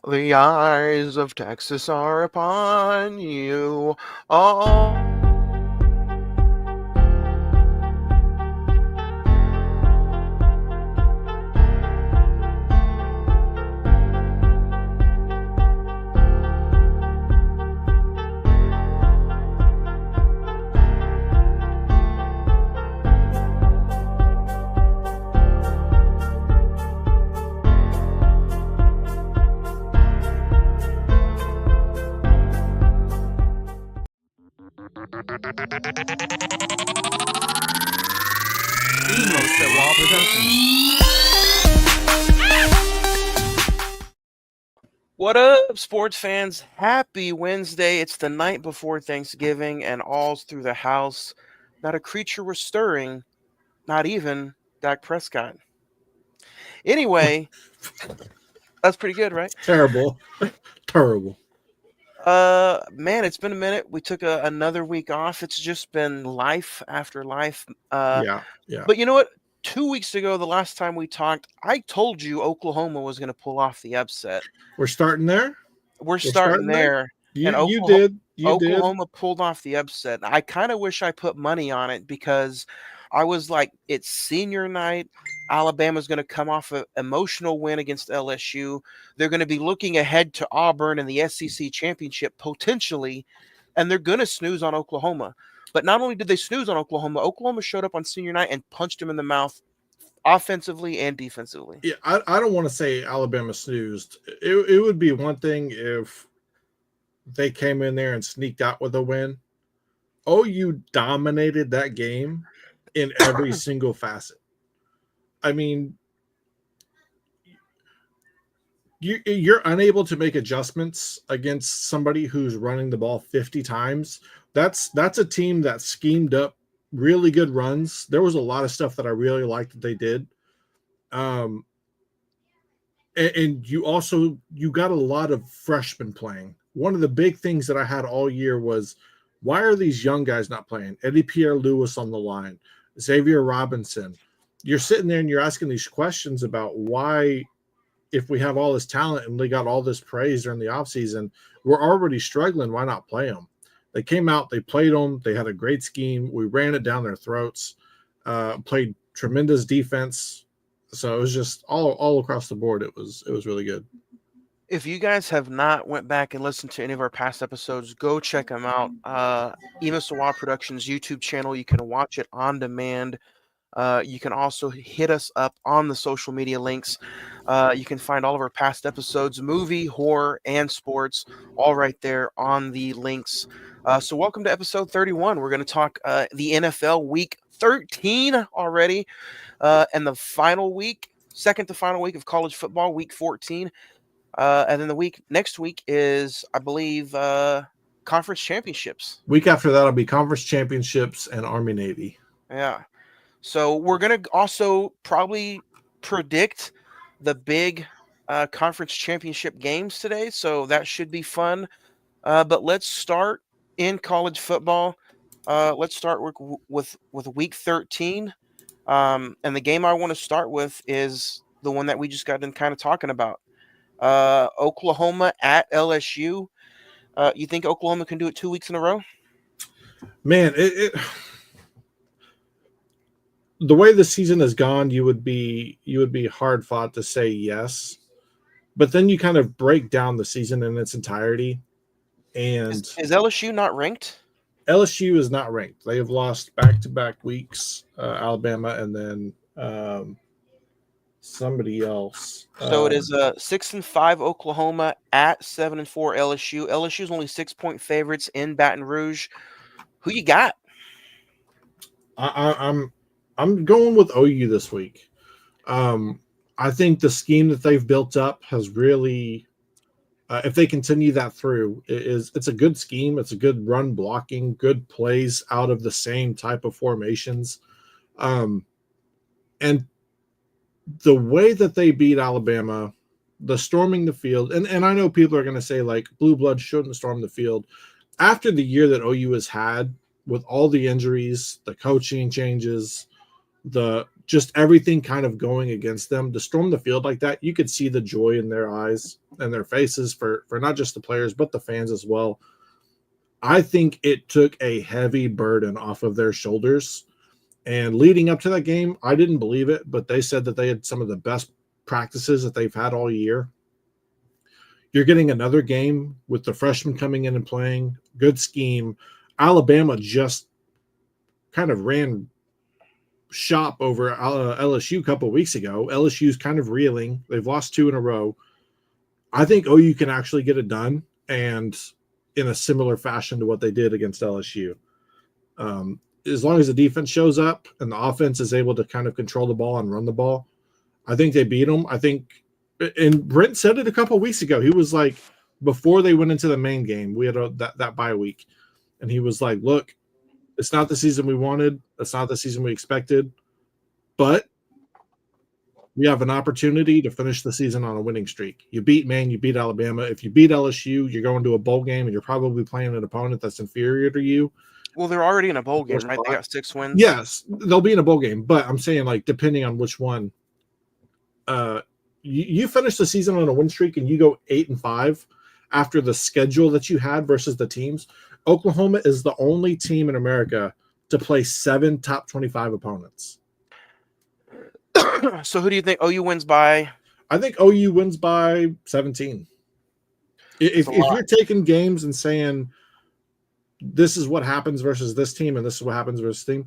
The eyes of Texas are upon you. Oh. What up, sports fans? Happy Wednesday. It's the night before Thanksgiving, and all's through the house. Not a creature was stirring, not even Dak Prescott. Anyway, that's pretty good, right? Terrible. Terrible. Man, it's been a minute. We took another week off. It's just been life after life. Yeah. But you know what? 2 weeks ago, the last time we talked, I told you Oklahoma was going to pull off the upset. We're starting there. We're starting there. And You did. You did. Oklahoma pulled off the upset. I kind of wish I put money on it because I was like, it's senior night. Alabama's going to come off an emotional win against LSU. They're going to be looking ahead to Auburn and the SEC championship potentially, and they're going to snooze on Oklahoma. But not only did they snooze on Oklahoma, Oklahoma showed up on senior night and punched him in the mouth offensively and defensively. Yeah, I don't want to say Alabama snoozed. It would be one thing if they came in there and sneaked out with a win. OU dominated that game in every single facet. I mean, you're unable to make adjustments against somebody who's running the ball 50 times. That's a team that schemed up really good runs. There was a lot of stuff that I really liked that they did. And you got a lot of freshmen playing. One of the big things that I had all year was, why are these young guys not playing? Eddie Pierre-Louis on the line, Xavier Robinson. You're sitting there and you're asking these questions about why, if we have all this talent and they got all this praise during the offseason, we're already struggling. Why not play them? They came out, they played them. They had a great scheme. We ran it down their throats, played tremendous defense. So it was just all across the board. It was really good. If you guys have not went back and listened to any of our past episodes, go check them out. Eva Sawa Productions YouTube channel. You can watch it on demand. You can also hit us up on the social media links. You can find all of our past episodes, movie, horror, and sports, all right there on the links. So welcome to episode 31. We're going to talk the NFL week 13 already, and the final week, second to final week of college football, week 14. And then next week is, I believe, conference championships. Week after that will be conference championships and Army-Navy. Yeah. So we're going to also probably predict the big conference championship games today. So that should be fun. But let's start in college football. Let's start with week 13. And the game I want to start with is the one that we just got done kind of talking about. Oklahoma at LSU. You think Oklahoma can do it 2 weeks in a row? Man, the way the season has gone, you would be hard fought to say yes, but then you kind of break down the season in its entirety. And is LSU not ranked? LSU is not ranked. They have lost back-to-back weeks, Alabama, and then somebody else. So it is 6-5 Oklahoma at 7-4 LSU. LSU's only 6-point favorites in Baton Rouge. Who you got? I'm going with OU this week. I think the scheme that they've built up has really, if they continue that through, it's a good scheme. It's a good run blocking, good plays out of the same type of formations. And the way that they beat Alabama, the storming the field, and I know people are going to say, like, blue blood shouldn't storm the field. After the year that OU has had with all the injuries, the coaching changes, the just everything kind of going against them to storm the field like that. You could see the joy in their eyes and their faces for not just the players but the fans as well. I think it took a heavy burden off of their shoulders. And leading up to that game, I didn't believe it, but they said that they had some of the best practices that they've had all year. You're getting another game with the freshmen coming in and playing. Good scheme. Alabama just kind of ran shop over LSU a couple of weeks ago. LSU's kind of reeling. They've lost 2 in a row. I think OU can actually get it done, and in a similar fashion to what they did against LSU. As long as the defense shows up and the offense is able to kind of control the ball and run the ball, I think they beat them. I think, and Brent said it a couple of weeks ago. He was like, before they went into the main game, we had that bye week, and he was like, "Look, it's not the season we wanted. It's not the season we expected, but we have an opportunity to finish the season on a winning streak. You beat Maine, you beat Alabama. If you beat LSU, you're going to a bowl game, and you're probably playing an opponent that's inferior to you." Well, they're already in a bowl game, right? They got 6 wins. Yes, they'll be in a bowl game, but I'm saying, like, depending on which one, you finish the season on a win streak and you go 8-5 after the schedule that you had versus the teams. Oklahoma is the only team in America to play 7 top 25 opponents. So who do you think OU wins by? I think OU wins by 17. If you're taking games and saying this is what happens versus this team and this is what happens versus this team,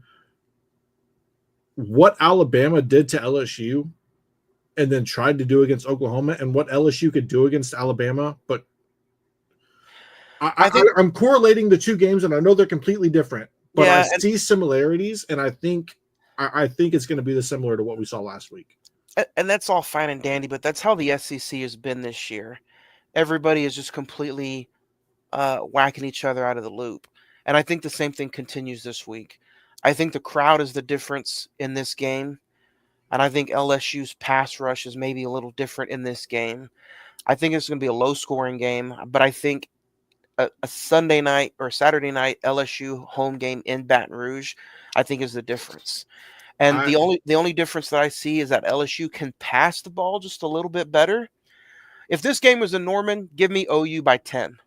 what Alabama did to LSU and then tried to do against Oklahoma and what LSU could do against Alabama, but I'm correlating the 2 games, and I know they're completely different, but yeah, I see similarities, and I think it's going to be similar to what we saw last week. And that's all fine and dandy, but that's how the SEC has been this year. Everybody is just completely whacking each other out of the loop. And I think the same thing continues this week. I think the crowd is the difference in this game. And I think LSU's pass rush is maybe a little different in this game. I think it's going to be a low-scoring game, but I think a Sunday night or Saturday night LSU home game in Baton Rouge, I think, is the difference. And the only difference that I see is that LSU can pass the ball just a little bit better. If this game was in Norman, give me OU by 10.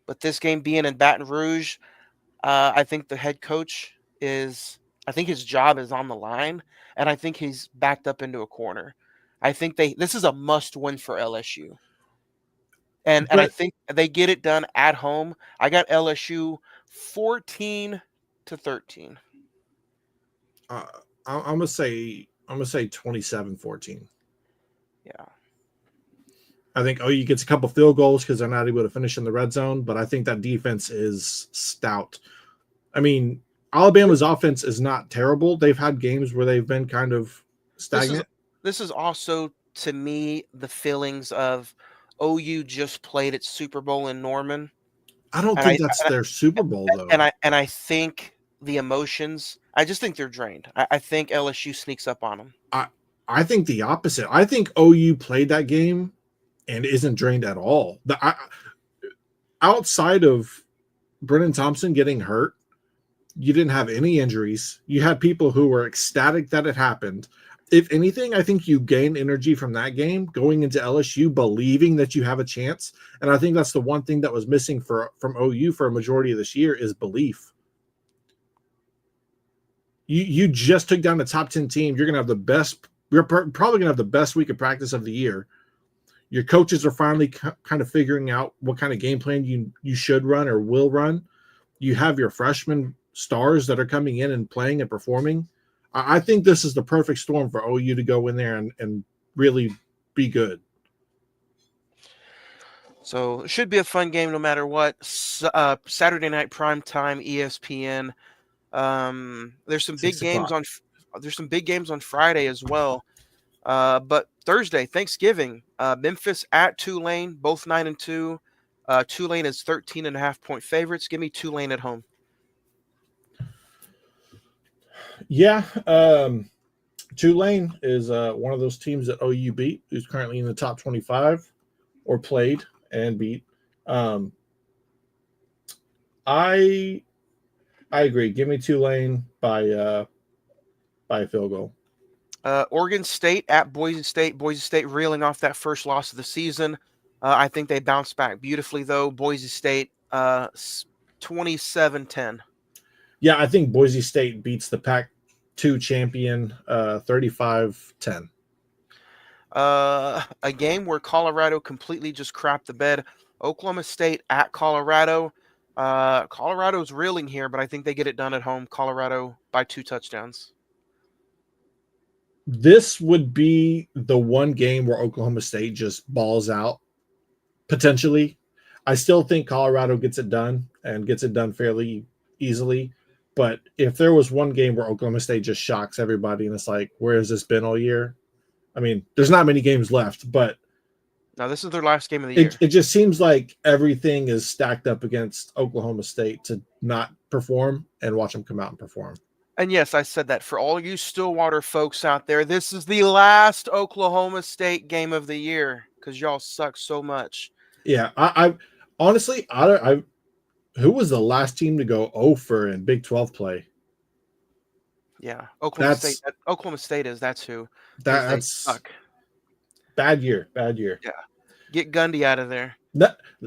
But this game being in Baton Rouge, I think the head coach I think his job is on the line, and I think he's backed up into a corner. I think this is a must-win for LSU. And I think they get it done at home. I got LSU 14-13. I'm gonna say 27-14. Yeah. I think OU gets a couple field goals because they're not able to finish in the red zone, but I think that defense is stout. I mean, Alabama's offense is not terrible. They've had games where they've been kind of stagnant. This is also, to me, the feelings of OU just played its Super Bowl in Norman. I don't think that's their Super Bowl, though. And I think the emotions, I just think they're drained. I think LSU sneaks up on them. I think the opposite. I think OU played that game and isn't drained at all. Outside of Brennan Thompson getting hurt, you didn't have any injuries. You had people who were ecstatic that it happened. If anything, I think you gain energy from that game going into LSU, believing that you have a chance. And I think that's the one thing that was missing from OU for a majority of this year is belief. You just took down the top 10 team. You're going to have the best. You're probably going to have the best week of practice of the year. Your coaches are finally kind of figuring out what kind of game plan you should run or will run. You have your freshman stars that are coming in and playing and performing. I think this is the perfect storm for OU to go in there and really be good. So it should be a fun game no matter what. Saturday night primetime, ESPN. There's some big games on. There's some big games on Friday as well. But Thursday, Thanksgiving, Memphis at Tulane, both 9-2. Tulane is 13.5-point favorites. Give me Tulane at home. Yeah, Tulane is one of those teams that OU beat, who's currently in the top 25 or played and beat. I agree. Give me Tulane by by a field goal. Oregon State at Boise State. Boise State reeling off that first loss of the season. I think they bounced back beautifully, though. Boise State 27-10. Yeah, I think Boise State beats the Pac-2 champion 35-10. A game where Colorado completely just crapped the bed. Oklahoma State at Colorado. Colorado's reeling here, but I think they get it done at home. Colorado by 2 touchdowns. This would be the one game where Oklahoma State just balls out, potentially. I still think Colorado gets it done and gets it done fairly easily. But if there was one game where Oklahoma State just shocks everybody and it's like, where has this been all year? I mean, there's not many games left, but now this is their last game of the year. It just seems like everything is stacked up against Oklahoma State to not perform and watch them come out and perform. And yes, I said that for all you Stillwater folks out there, this is the last Oklahoma State game of the year because y'all suck so much. Yeah, I honestly, I who was the last team to go 0 in Big 12 play? Yeah, Oklahoma State. Oklahoma State is that's who. That's suck. Bad year. Yeah, get Gundy out of there.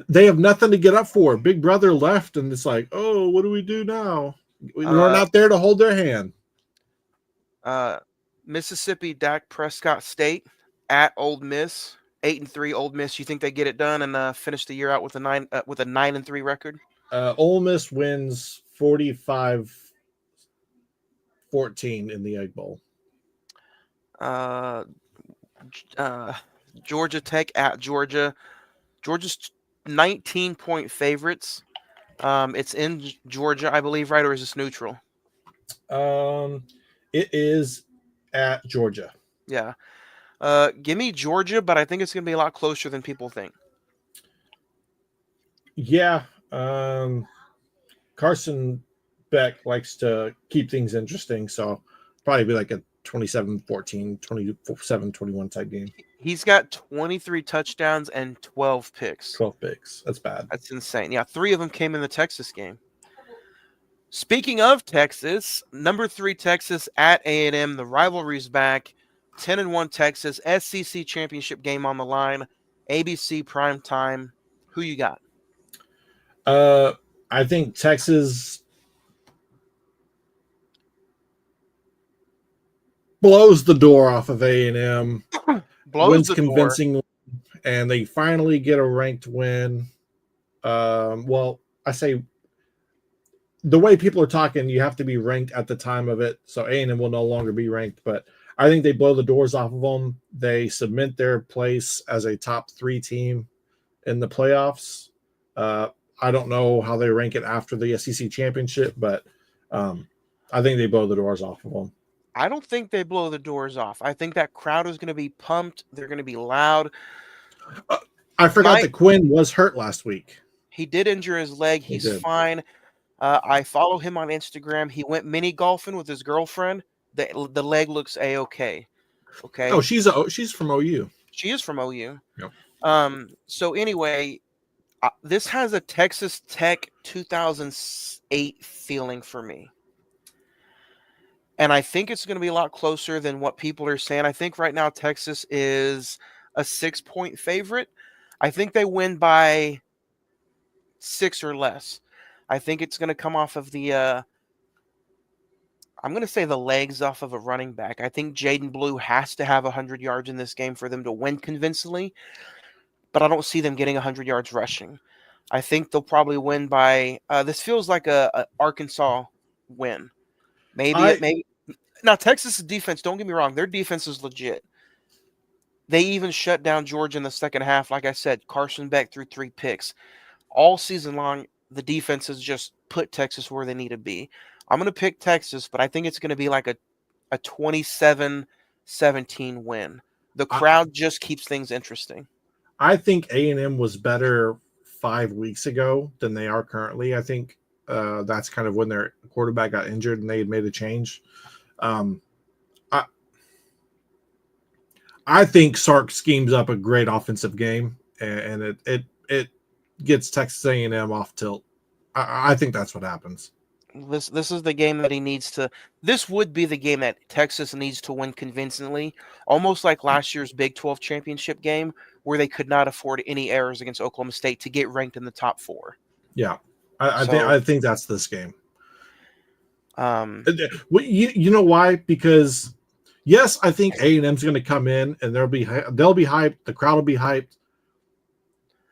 They have nothing to get up for. Big Brother left, and it's like, oh, what do we do now? We're not there to hold their hand. Mississippi Dak Prescott State at Ole Miss, 8-3 Ole Miss. You think they get it done and finish the year out with a 9-3 record? Ole Miss wins 45-14 in the Egg Bowl. Georgia Tech at Georgia. Georgia's 19-point favorites. It's in Georgia, I believe, right? Or is this neutral? It is at Georgia. Yeah. Give me Georgia, but I think it's going to be a lot closer than people think. Yeah. Carson Beck likes to keep things interesting, so probably be like a 27-14, 27-21 type game. He's got 23 touchdowns and 12 picks. 12 picks. That's bad. That's insane. Yeah, 3 of them came in the Texas game. Speaking of Texas, number 3 Texas at A&M. The rivalry's back. 10-1 Texas. SEC championship game on the line. ABC prime time. Who you got? I think Texas blows the door off of A&M. Wins convincingly, and they finally get a ranked win. Well, I say the way people are talking, you have to be ranked at the time of it, so A&M will no longer be ranked. But I think they blow the doors off of them. They cement their place as a top 3 team in the playoffs. I don't know how they rank it after the SEC championship, but I think they blow the doors off of them. I don't think they blow the doors off. I think that crowd is going to be pumped. They're going to be loud. I forgot that Quinn was hurt last week. He did injure his leg. He's fine. I follow him on Instagram. He went mini golfing with his girlfriend. The leg looks a-okay. Okay. Oh, she's from OU. She is from OU. Yep. So anyway, this has a Texas Tech 2008 feeling for me. And I think it's going to be a lot closer than what people are saying. I think right now Texas is a 6-point favorite. I think they win by 6 or less. I think it's going to come off of the I'm going to say the legs off of a running back. I think Jaden Blue has to have 100 yards in this game for them to win convincingly, but I don't see them getting 100 yards rushing. I think they'll probably win by this feels like a Arkansas win. Maybe. Now, Texas' defense, don't get me wrong, their defense is legit. They even shut down Georgia in the second half. Like I said, Carson Beck threw 3 picks. All season long, the defense has just put Texas where they need to be. I'm going to pick Texas, but I think it's going to be like a 27-17 win. The crowd just keeps things interesting. I think A&M was better 5 weeks ago than they are currently. I think that's kind of when their quarterback got injured and they had made a change. I think Sark schemes up a great offensive game, and it gets Texas A&M off tilt. I think that's what happens. This is the game that he needs to. This would be the game that Texas needs to win convincingly, almost like last year's Big 12 championship game, where they could not afford any errors against Oklahoma State to get ranked in the top four. Yeah, So, I think that's this game. um, You know why? Because yes, I think A&M's going to come in and they'll be hyped. The crowd will be hyped.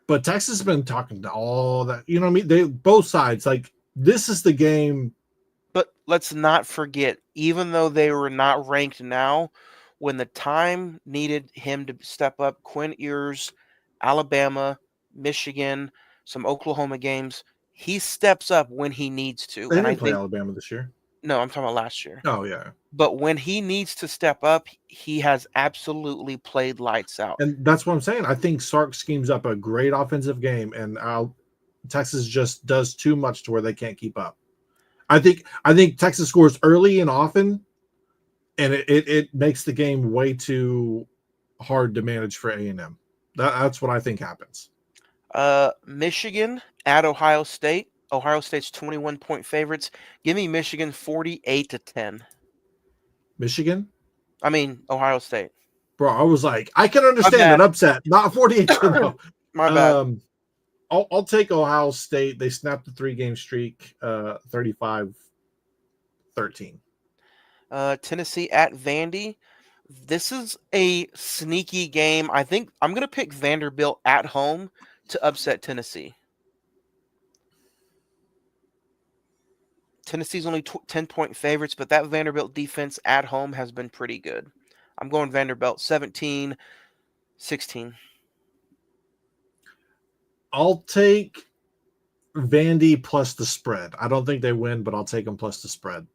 But Texas has been talking to all that. You know what I mean? They both sides like this is the game. but let's not forget, even though they were not ranked now, when the time needed him to step up, Quinn Ewers, Alabama, Michigan, some Oklahoma games, he steps up when he needs to. They And I didn't play think, Alabama this year. no, I'm talking about last year. Oh yeah, But when he needs to step up, he has absolutely played lights out. and that's what I'm saying. I think Sark schemes up a great offensive game, and Texas just does too much to where they can't keep up. I think Texas scores early and often, and it makes the game way too hard to manage for A&M. That's what I think happens. Michigan at Ohio State. Ohio State's 21-point favorites. Give me Michigan 48-10. Michigan, I mean, Ohio State. bro. I was like, I can My understand bad. an upset, not 48 to no. My bad. I'll take Ohio State. They snapped the 3-game streak, 35-13. Tennessee at Vandy. This is a sneaky game. I think I'm going to pick Vanderbilt at home to upset Tennessee. Tennessee's only 10-point favorites, but that Vanderbilt defense at home has been pretty good. I'm going Vanderbilt 17-16. I'll take Vandy plus the spread. I don't think they win, but I'll take them plus the spread.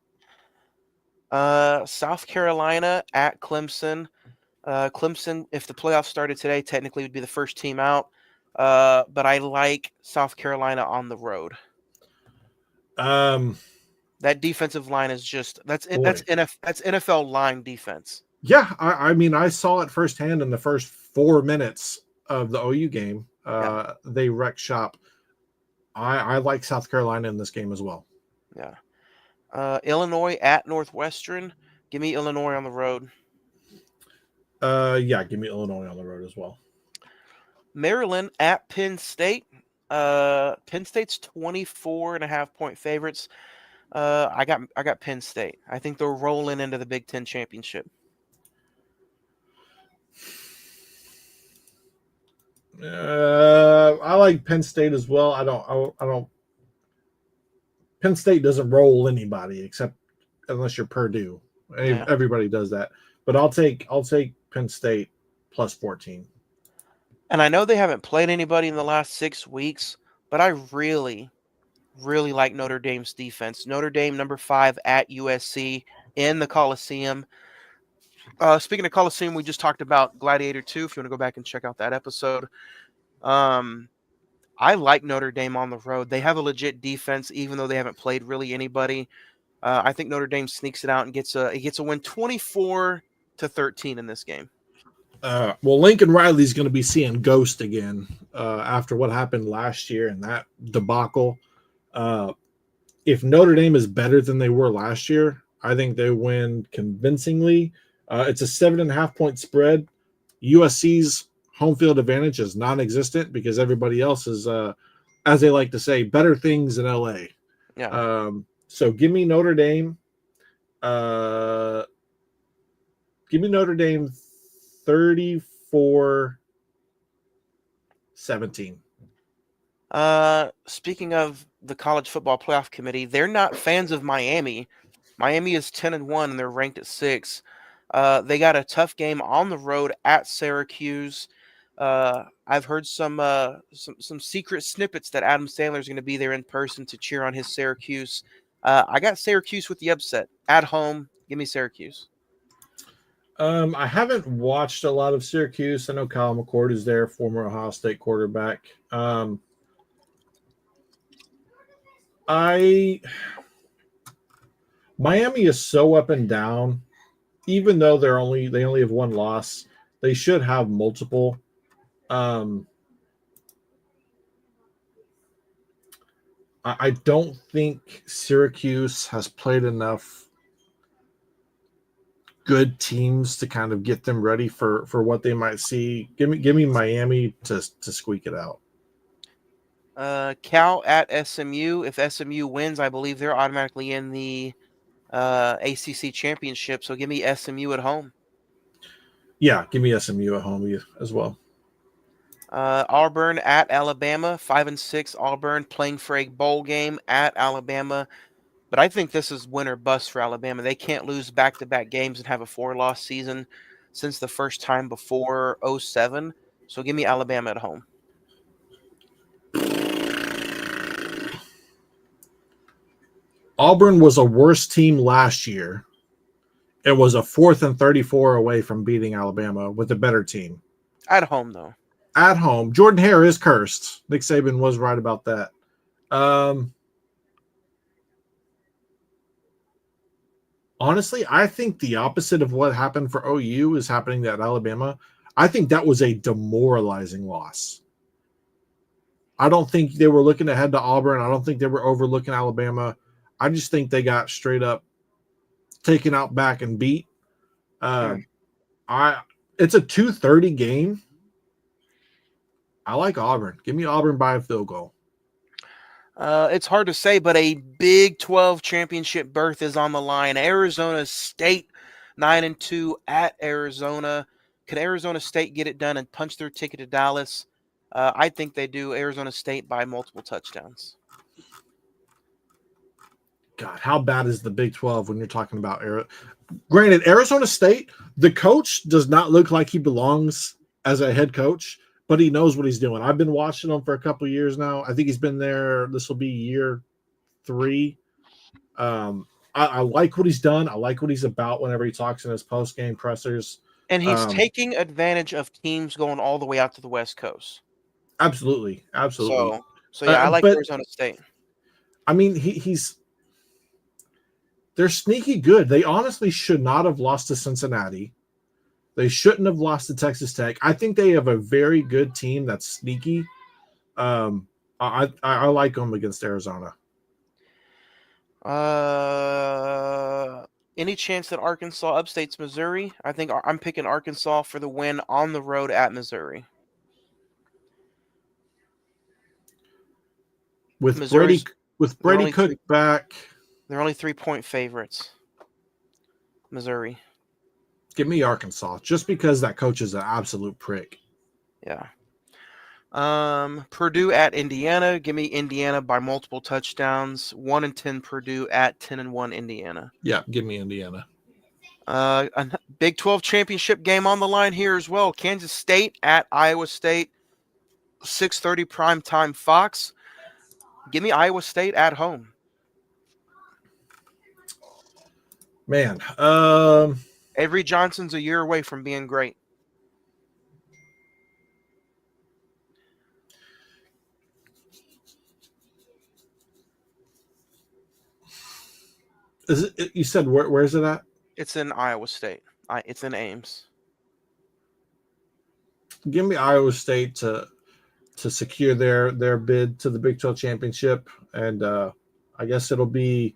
South Carolina at Clemson. Clemson, if the playoffs started today, technically would be the first team out. But I like South Carolina on the road. That defensive line is just that's NFL line defense. Yeah, I mean, I saw it firsthand in the first 4 minutes of the OU game. Yeah. They wrecked shop. I like South Carolina in this game as well. Yeah. Illinois at Northwestern. Give me Illinois on the road. Yeah, give me Illinois on the road as well. Maryland at Penn State. Penn State's 24.5-point favorites. I got Penn State. I think they're rolling into the Big Ten championship. I like Penn State as well. I don't. Penn State doesn't roll anybody except unless you're Purdue. Yeah. Everybody does that. But I'll take Penn State plus 14. And I know they haven't played anybody in the last 6 weeks, but I really, really like Notre Dame's defense. Notre Dame, number 5 at USC in the Coliseum. Speaking of Coliseum, we just talked about Gladiator 2, if you want to go back and check out that episode. I like Notre Dame on the road. They have a legit defense, even though they haven't played really anybody. I think Notre Dame sneaks it out and gets a win 24-13 in this game. Well, Lincoln Riley's going to be seeing ghost again after what happened last year and that debacle. If Notre Dame is better than they were last year, I think they win convincingly. It's a 7.5-point spread. USC's home field advantage is non-existent because everybody else is, as they like to say, better things in LA. Yeah. So give me Notre Dame. Give me Notre Dame 34-17. Speaking of the College Football Playoff Committee, they're not fans of Miami. Miami is 10-1 and they're ranked at 6. They got a tough game on the road at Syracuse. I've heard some secret snippets that Adam Sandler is going to be there in person to cheer on his Syracuse. I got Syracuse with the upset at home. Give me Syracuse. I haven't watched a lot of Syracuse. I know Kyle McCord is there, former Ohio State quarterback. Miami is so up and down. Even though they only have one loss, they should have multiple. I don't think Syracuse has played enough good teams to kind of get them ready for what they might see. Give me Miami to squeak it out. Cal at SMU. If SMU wins, I believe they're automatically in the ACC championship. So give me SMU at home. Yeah, give me SMU at home as well. Auburn at Alabama. 5-6 Auburn playing for a bowl game at Alabama. But I think this is win or bust for Alabama. They can't lose back-to-back games and have a 4-loss season since the first time before 07. So give me Alabama at home. Auburn was a worse team last year. It was a 4th and 34 away from beating Alabama with a better team. At home, though. At home. Jordan Hare is cursed. Nick Saban was right about that. Honestly, I think the opposite of what happened for OU is happening at Alabama. I think that was a demoralizing loss. I don't think they were looking ahead to Auburn. I don't think they were overlooking Alabama. I just think they got straight up taken out back and beat. It's a 2:30 game. I like Auburn. Give me Auburn by a field goal. It's hard to say, but a Big 12 championship berth is on the line. Arizona State 9-2 at Arizona. Could Arizona State get it done and punch their ticket to Dallas? I think they do. Arizona State by multiple touchdowns. God, how bad is the Big 12 when you're talking about Granted, Arizona State, the coach does not look like he belongs as a head coach, but he knows what he's doing. I've been watching him for a couple of years now. I think he's been there. This will be year 3. I like what he's done. I like what he's about whenever he talks in his post-game pressers. And he's taking advantage of teams going all the way out to the West Coast. Absolutely. So yeah, I like Arizona State. I mean, they're sneaky good. They honestly should not have lost to Cincinnati. They shouldn't have lost to Texas Tech. I think they have a very good team that's sneaky. I like them against Arizona. Any chance that Arkansas upstates Missouri? I think I'm picking Arkansas for the win on the road at Missouri. With Brady Cook back, they're only 3-point favorites. Missouri. Give me Arkansas, just because that coach is an absolute prick. Yeah. Purdue at Indiana. Give me Indiana by multiple touchdowns. 1-10 Purdue at 10-1 Indiana. Yeah, give me Indiana. A Big 12 championship game on the line here as well. Kansas State at Iowa State. 6:30 primetime Fox. Give me Iowa State at home. Man, Avery Johnson's a year away from being great. Is it? You said where is it at? It's in Iowa State. It's in Ames. Give me Iowa State to secure their bid to the Big 12 championship, and I guess it'll be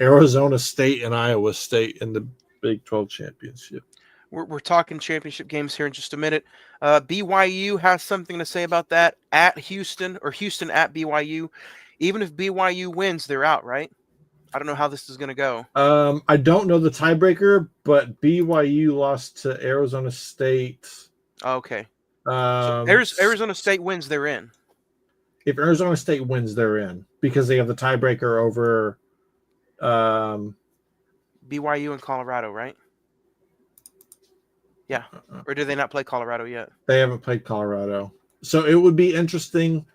Arizona State and Iowa State in the Big 12 championship. We're talking championship games here in just a minute. BYU has something to say about that at Houston, or Houston at BYU. Even if BYU wins, they're out, right? I don't know how this is going to go. I don't know the tiebreaker, but BYU lost to Arizona State. Okay. So Arizona State wins, they're in. If Arizona State wins, they're in because they have the tiebreaker over BYU and Colorado, right? Yeah. Or do they not play Colorado yet? They haven't played Colorado. So it would be interesting.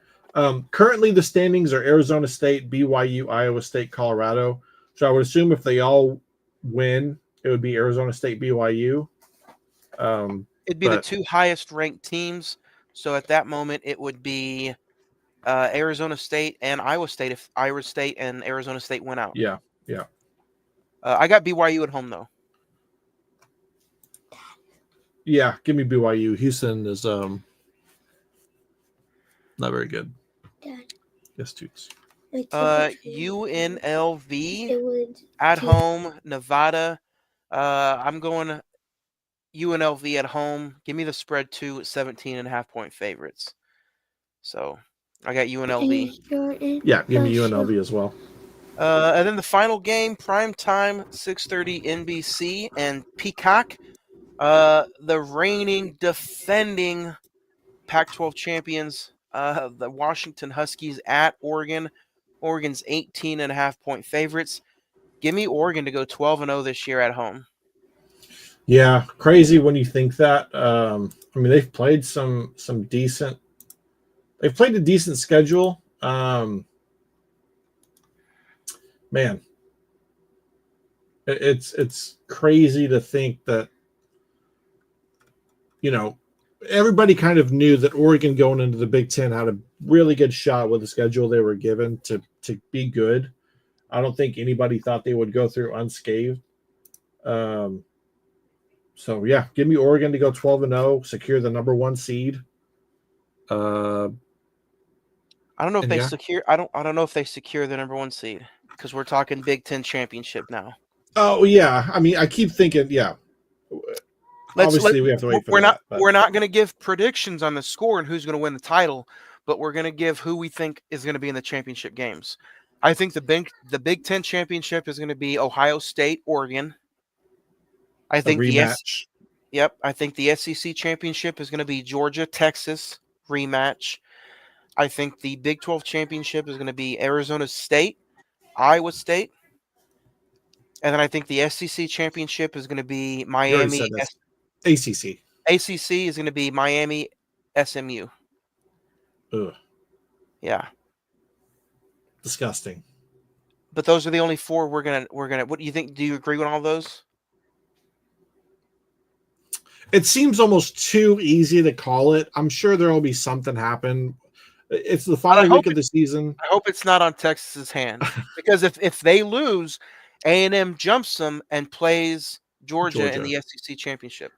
Currently, the standings are Arizona State, BYU, Iowa State, Colorado. So I would assume if they all win, it would be Arizona State, BYU. It'd be the 2 highest ranked teams. So at that moment, it would be Arizona State and Iowa State if Iowa State and Arizona State went out. Yeah. I got BYU at home, though. Yeah, give me BYU. Houston is not very good. Dad. Yes, Toots. UNLV at home, Nevada. I'm going UNLV at home. Give me the spread too at 17.5-point favorites. So I got UNLV. Yeah, give me UNLV as well. And then the final game, prime time, 6:30 NBC and Peacock. The reigning, defending Pac-12 champions, the Washington Huskies at Oregon. Oregon's 18.5-point favorites. Give me Oregon to go 12-0 this year at home. Yeah, crazy when you think that. I mean, they've played some decent. They've played a decent schedule. Man, it's crazy to think that, you know, everybody kind of knew that Oregon going into the Big Ten had a really good shot with the schedule they were given to be good. I don't think anybody thought they would go through unscathed. So yeah, give me Oregon to go 12-0, secure the number 1 seed. I don't know if they yeah. secure. I don't know if they secure the number 1 seed because we're talking Big Ten championship now. Oh yeah, I mean, I keep thinking, yeah. Obviously, we have to wait for that. We're not going to give predictions on the score and who's going to win the title, but we're going to give who we think is going to be in the championship games. I think the Big Ten championship is going to be Ohio State, Oregon. I think rematch. I think the SEC championship is going to be Georgia, Texas rematch. I think the Big 12 championship is going to be Arizona State, Iowa State. And then I think the SEC championship is going to be Miami. ACC. ACC is going to be Miami, SMU. Ugh. Yeah. Disgusting. But those are the only 4 we're gonna. What do you think? Do you agree with all those? It seems almost too easy to call it. I'm sure there will be something happen. It's the final week of the season. I hope it's not on Texas's hand because if they lose, A&M jumps them and plays Georgia in the SEC championship.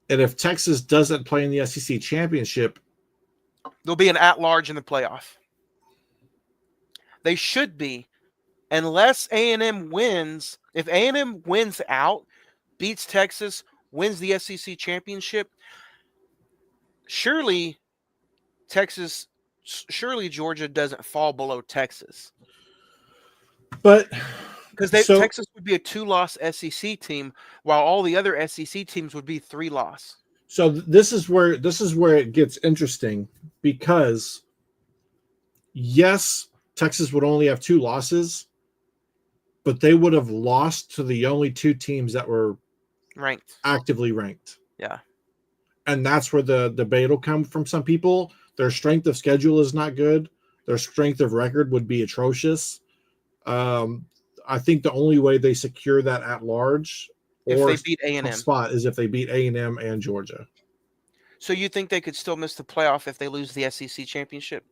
And if Texas doesn't play in the SEC championship, there'll be an at-large in the playoff. They should be, unless A&M wins. If A&M wins out, beats Texas, wins the SEC championship, surely Georgia doesn't fall below Texas. But because Texas would be a 2-loss SEC team, while all the other SEC teams would be 3-loss. So this is where it gets interesting, because yes, Texas would only have 2 losses, but they would have lost to the only 2 teams that were actively ranked. Yeah. And that's where the debate will come from some people. Their strength of schedule is not good. Their strength of record would be atrocious. I think the only way they secure that at large if they beat A&M spot is if they beat A&M and Georgia. So you think they could still miss the playoff if they lose the SEC championship?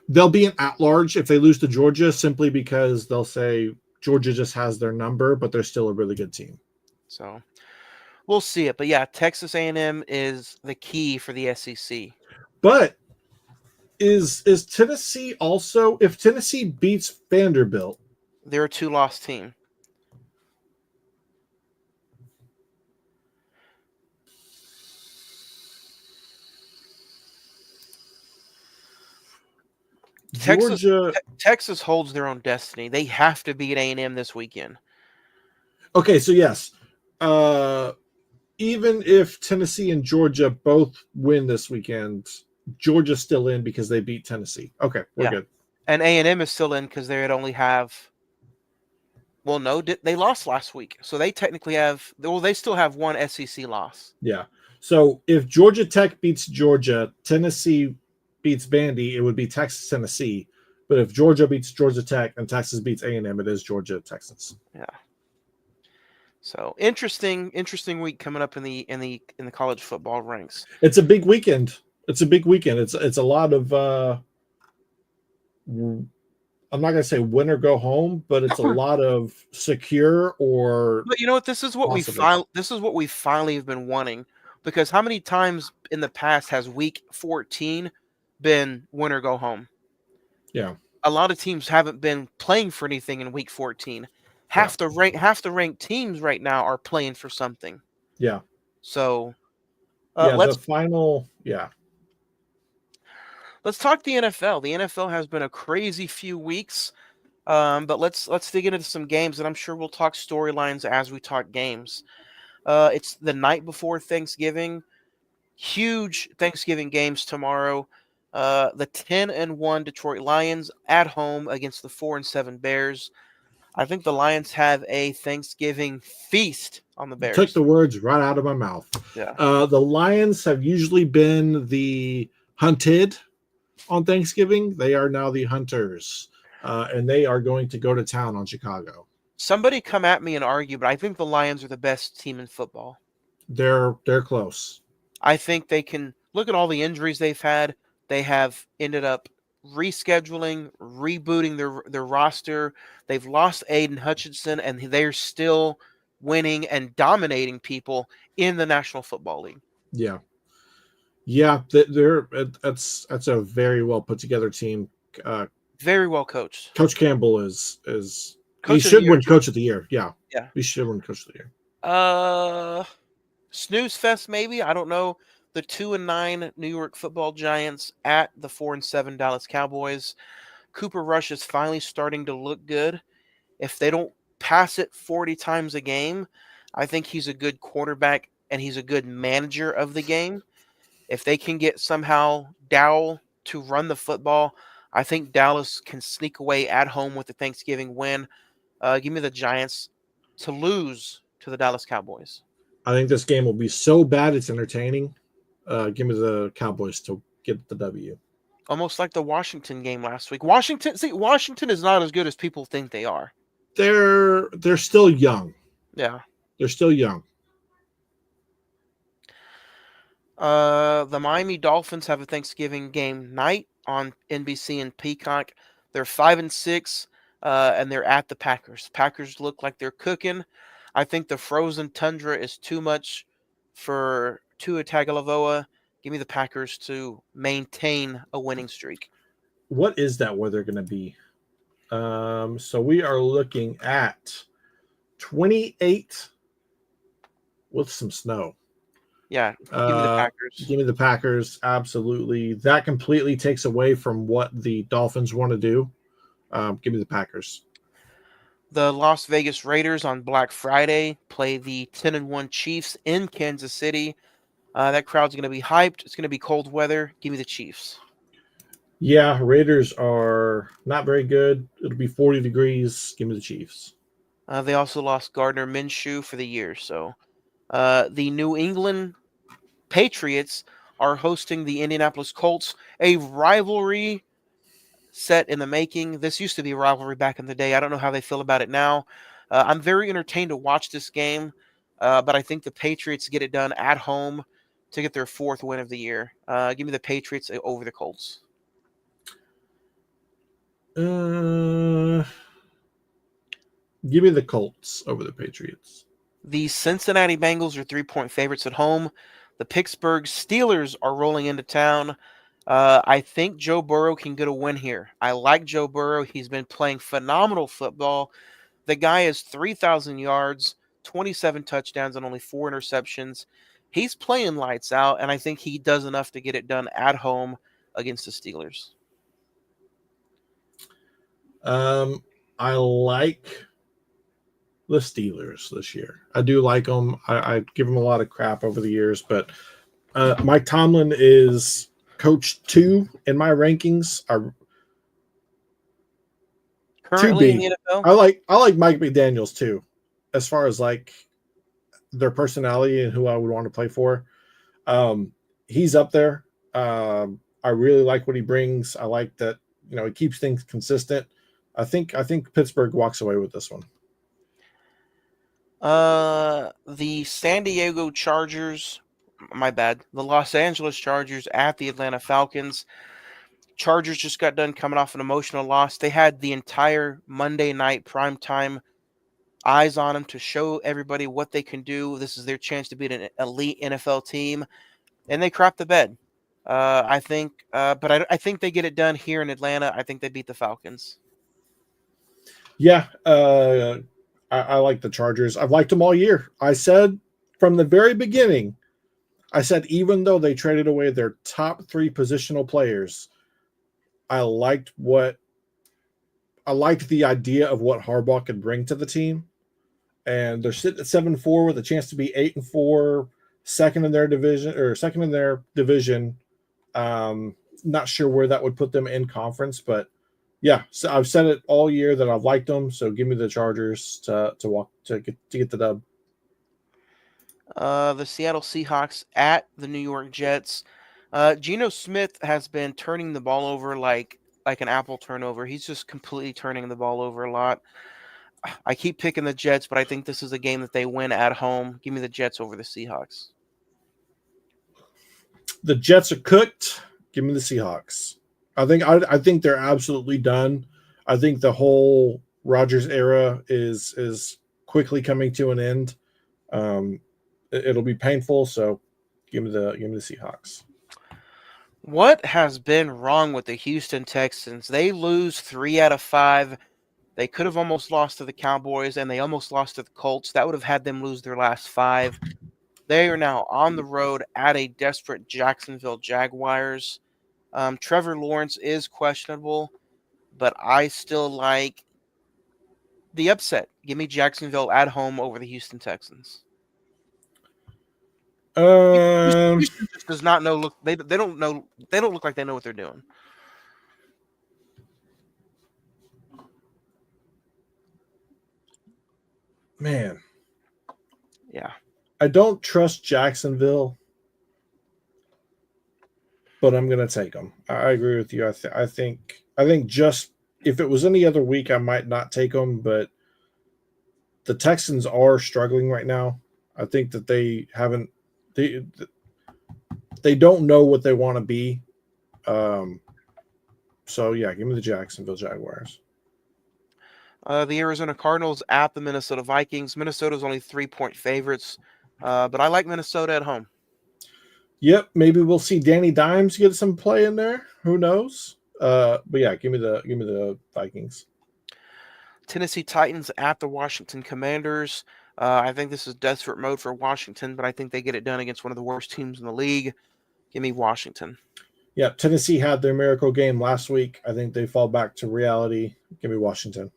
They'll be an at-large if they lose to Georgia, simply because they'll say Georgia just has their number, but they're still a really good team. So we'll see it. But yeah, Texas A&M is the key for the SEC. But is Tennessee also, if Tennessee beats Vanderbilt, they're a 2-loss team. Texas holds their own destiny. They have to beat A&M this weekend. Okay, so yes. Even if Tennessee and Georgia both win this weekend, Georgia's still in because they beat Tennessee. Okay, we're good. And A&M is still in because they only have... Well, no, they lost last week. So they technically have... Well, they still have 1 SEC loss. Yeah. So if Georgia Tech beats Georgia, Tennessee beats Vandy, it would be Texas, Tennessee. But if Georgia beats Georgia Tech and Texas beats A&M, it is Georgia, Texas. Yeah. So interesting week coming up in the college football ranks. It's a big weekend. It's a lot of I'm not going to say win or go home, but it's a lot of secure or. But you know what? This is what we finally have been wanting, because how many times in the past has week 14 been win or go home? Yeah. a lot of teams haven't been playing for anything in week 14. Yeah. Half the ranked teams right now are playing for something. Yeah. So Yeah. The let's final. Yeah. talk the NFL. The NFL has been a crazy few weeks. But let's dig into some games, and I'm sure we'll talk storylines as we talk games. It's the night before Thanksgiving. Huge Thanksgiving games tomorrow. The 10-1 Detroit Lions at home against the 4-7 Bears. I think the Lions have a Thanksgiving feast on the You took Bears. the words right out of my mouth. Yeah. The Lions have usually been the hunted on Thanksgiving. They are now the hunters, and they are going to go to town on Chicago. Somebody come at me and argue, but I think the Lions are the best team in football. They're close. I think they can look at all the injuries they've had. They have ended up rescheduling, rebooting their roster. They've lost Aiden Hutchinson, and they're still winning and dominating people in the National Football League. Yeah, yeah. They're that's a very well put together team. Uh, Very well coached. Coach Campbell is he Coach of the should year win too. Coach of the Year. Yeah, Yeah. he should win Coach of the Year. Uh, Snooze Fest maybe. I don't know. The 2-9 New York Football Giants at the 4-7 Dallas Cowboys. Cooper Rush is finally starting to look good. If they don't pass it 40 times a game, I think he's a good quarterback and he's a good manager of the game. If they can get somehow Dowell to run the football, I think Dallas can sneak away at home with the Thanksgiving win. Give me the Giants to lose to the Dallas Cowboys. I think this game will be so bad it's entertaining. Give me the Cowboys to get the W. Almost like the Washington game last week. Washington is not as good as people think they are. They're still young. Yeah. They're still young. The Miami Dolphins have a Thanksgiving game night on NBC and Peacock. They're 5-6, and they're at the Packers. Packers look like they're cooking. I think the frozen tundra is too much for Tua Tagovailoa. Give me the Packers to maintain a winning streak. What is that weather going to be? So we are looking at 28 with some snow. Yeah, give me the Packers. Give me the Packers. Absolutely. That completely takes away from what the Dolphins want to do. Give me the Packers. The Las Vegas Raiders on Black Friday play the 10-1 Chiefs in Kansas City. That crowd's going to be hyped. It's going to be cold weather. Give me the Chiefs. Yeah, Raiders are not very good. It'll be 40 degrees. Give me the Chiefs. They also lost Gardner Minshew for the year. So the New England Patriots are hosting the Indianapolis Colts, a rivalry set in the making. This used to be a rivalry back in the day. I don't know how they feel about it now. I'm very entertained to watch this game, but I think the Patriots get it done at home to get their fourth win of the year. Give me the Patriots over the Colts. Give me the Colts over the Patriots. The Cincinnati Bengals are 3-point favorites at home. The Pittsburgh Steelers are rolling into town. I think Joe Burrow can get a win here. I like Joe Burrow. He's been playing phenomenal football. The guy has 3,000 yards, 27 touchdowns, and only 4 interceptions. He's playing lights out, and I think he does enough to get it done at home against the Steelers. I like the Steelers this year. I do like them. I give them a lot of crap over the years, but Mike Tomlin is coach 2 in my rankings. Currently in 2B. the NFL, I like Mike McDaniels too, as far as like their personality and who I would want to play for. He's up there. I really like what he brings. I like that, he keeps things consistent. I think Pittsburgh walks away with this one. the San Diego Chargers, my bad, the Los Angeles Chargers at the Atlanta Falcons. Chargers just got done coming off an emotional loss. They had the entire Monday night primetime eyes on them to show everybody what they can do. This is their chance to beat an elite NFL team, and they crapped the bed. I think, but I think they get it done here in Atlanta. I think they beat the Falcons. Yeah, I like the Chargers. I've liked them all year. I said from the very beginning, I said even though they traded away their top three positional players, I liked what I liked the idea of what Harbaugh could bring to the team. And they're sitting at 7-4 with a chance to be 8-4, second in their division. Not sure where that would put them in conference, but yeah, so I've said it all year that I've liked them. So give me the Chargers to get the dub. The Seattle Seahawks at the New York Jets. Geno Smith has been turning the ball over like an apple turnover. He's just completely turning the ball over a lot. I keep picking the Jets, but I think this is a game that they win at home. Give me the Jets over the Seahawks. The Jets are cooked. Give me the Seahawks. I think they're absolutely done. I think the whole Rodgers era is quickly coming to an end. It'll be painful. So give me the Seahawks. What has been wrong with the Houston Texans? They lose 3 out of 5. They could have almost lost to the Cowboys, and they almost lost to the Colts. That would have had them lose their last 5. They are now on the road at a desperate Jacksonville Jaguars. Trevor Lawrence is questionable, but I still like the upset. Give me Jacksonville at home over the Houston Texans. Um, Houston just does not know. Look, they don't know. They don't look like they know what they're doing. man, Yeah. I don't trust Jacksonville, but I'm gonna take them. I agree with you. I think just if it was any other week, I might not take them, but the Texans are struggling right now. I think that they they don't know what they want to be. Um, so yeah, give me the Jacksonville Jaguars. The Arizona Cardinals at the Minnesota Vikings. Minnesota's only 3-point favorites, but I like Minnesota at home. Yep, maybe we'll see Danny Dimes get some play in there. Who knows? But yeah, give me the Vikings. Tennessee Titans at the Washington Commanders. I think this is desperate mode for Washington, but I think they get it done against one of the worst teams in the league. Give me Washington. Yeah, Tennessee had their miracle game last week. I think they fall back to reality. Give me Washington.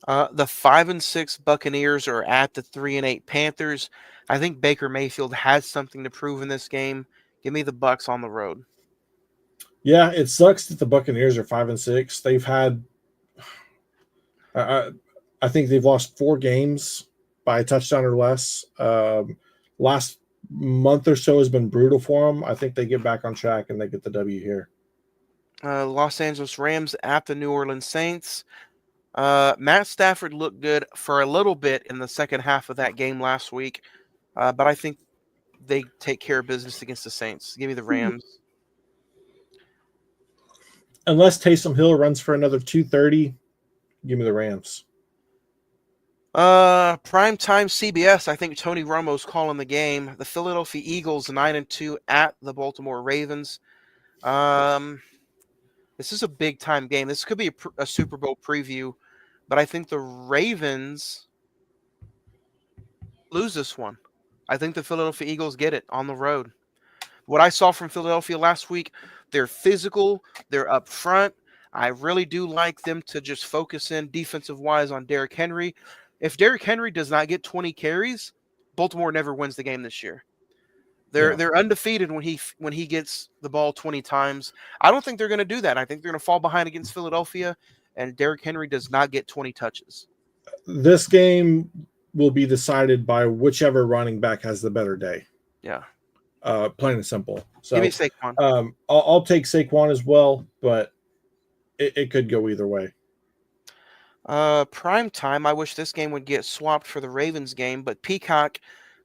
The 5-6 Buccaneers are at the 3-8 Panthers. I think Baker Mayfield has something to prove in this game. Give me the Bucks on the road. Yeah, it sucks that the Buccaneers are 5-6. They've had, I, I think they've lost 4 games by a touchdown or less. Last month or so has been brutal for them. I think they get back on track and they get the W here. Los Angeles Rams at the New Orleans Saints. Matt Stafford looked good for a little bit in the second half of that game last week, but I think they take care of business against the Saints. Give me the Rams. Unless Taysom Hill runs for another 230, give me the Rams. Primetime CBS. I think Tony Romo's calling the game. The Philadelphia Eagles 9-2 at the Baltimore Ravens. This is a big time game. This could be a Super Bowl preview, but I think the Ravens lose this one. I think the Philadelphia Eagles get it on the road. What I saw from Philadelphia last week, they're physical, they're up front. I really do like them to just focus in defensive wise on Derrick Henry. If Derrick Henry does not get 20 carries, Baltimore never wins the game this year. Yeah. They're undefeated when he gets the ball 20 times. I don't think they're going to do that. I think they're going to fall behind against Philadelphia, and Derrick Henry does not get 20 touches. This game will be decided by whichever running back has the better day. Yeah. Plain and simple. So Give me Saquon. I'll take Saquon as well, but it could go either way. Prime time. I wish this game would get swapped for the Ravens game, but Peacock,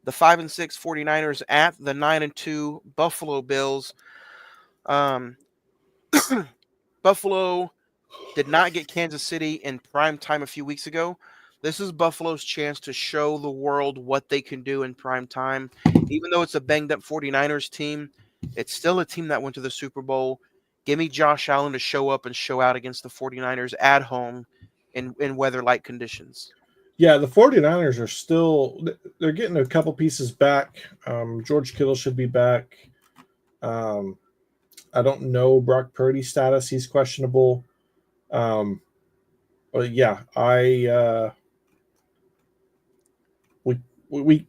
the 5-6 49ers at the 9-2 Buffalo Bills. Buffalo did not get Kansas City in prime time a few weeks ago. This is Buffalo's chance to show the world what they can do in prime time. Even though it's a banged up 49ers team, It's still a team that went to the Super Bowl. Give me Josh Allen to show up and show out against the 49ers at home in weather-like conditions. Yeah, the 49ers are still they're getting a couple pieces back. George Kittle should be back. Um, I don't know Brock Purdy's status; he's questionable. Um, but yeah, we we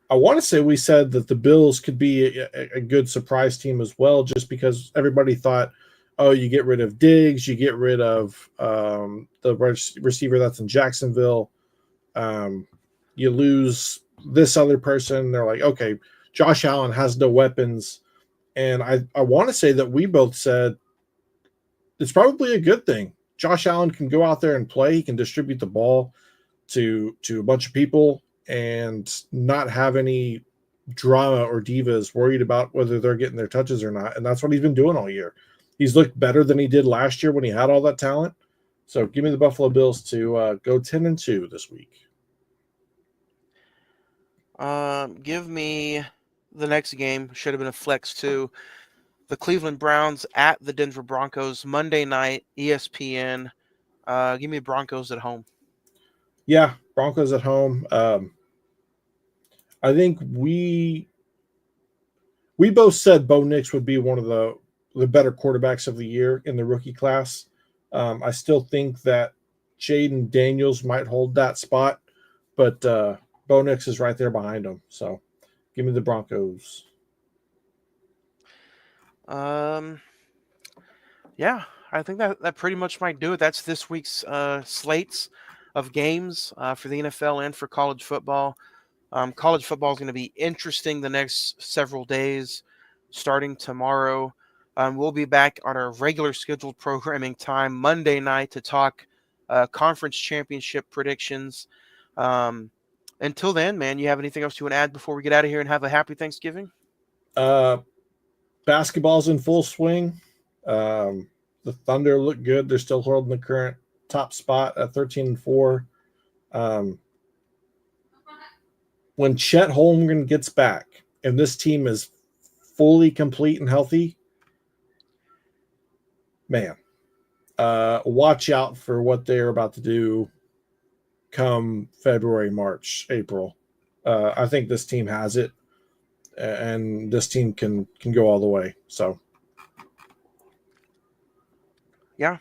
I want to say we said that the Bills could be a good surprise team as well, just because everybody thought, oh, you get rid of Diggs, you get rid of the receiver that's in Jacksonville, um, you lose this other person. They're like, okay, Josh Allen has no weapons. And I want to say that we both said it's probably a good thing. Josh Allen can go out there and play. He can distribute the ball to a bunch of people and not have any drama or divas worried about whether they're getting their touches or not. And that's what he's been doing all year. He's looked better than he did last year when he had all that talent. So give me the Buffalo Bills to go 10-2 this week. Give me the next game. Should have been a flex too. The Cleveland Browns at the Denver Broncos Monday night, ESPN. Give me the Broncos at home. Yeah, Broncos at home. I think we both said Bo Nix would be one of the better quarterbacks of the year in the rookie class. I still think that Jaden Daniels might hold that spot, but Bo Nix is right there behind him. So give me the Broncos. Yeah, I think that pretty much might do it. That's this week's slates of games for the NFL and for college football. College football is going to be interesting the next several days, starting tomorrow. We'll be back on our regular scheduled programming time Monday night to talk conference championship predictions. Um, until then, man, you have anything else you want to add before we get out of here and have a happy Thanksgiving? Uh, Basketball's in full swing. The Thunder look good. They're still holding the current top spot at 13-4. When Chet Holmgren gets back and this team is fully complete and healthy, man, watch out for what they're about to do come February, March, April. I think this team has it, and this team can go all the way. So, Yeah.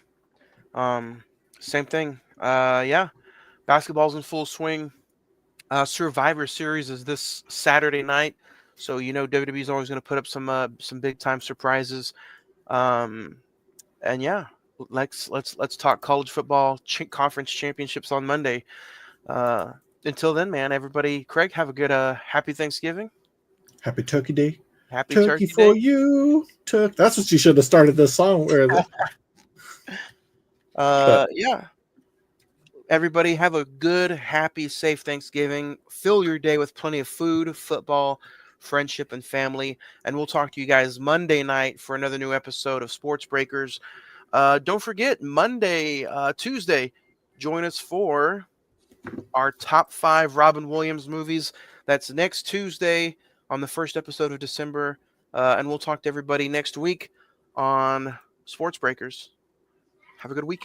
Same thing. Yeah. Basketball's in full swing. Survivor Series is this Saturday night, so WWE is always going to put up some big time surprises. Um, and yeah, let's talk college football conference championships on Monday. Uh, until then, man, everybody, Craig, have a good happy Thanksgiving, happy Turkey Day. happy Turkey Turkey for Day. you. That's what you should have started this song with. But Yeah. Everybody have a good, happy, safe Thanksgiving. Fill your day with plenty of food, football, friendship, and family. And we'll talk to you guys Monday night for another new episode of Sports Breakers. Don't forget, Tuesday, join us for our top 5 Robin Williams movies. That's next Tuesday on the first episode of December. And we'll talk to everybody next week on Sports Breakers. Have a good weekend.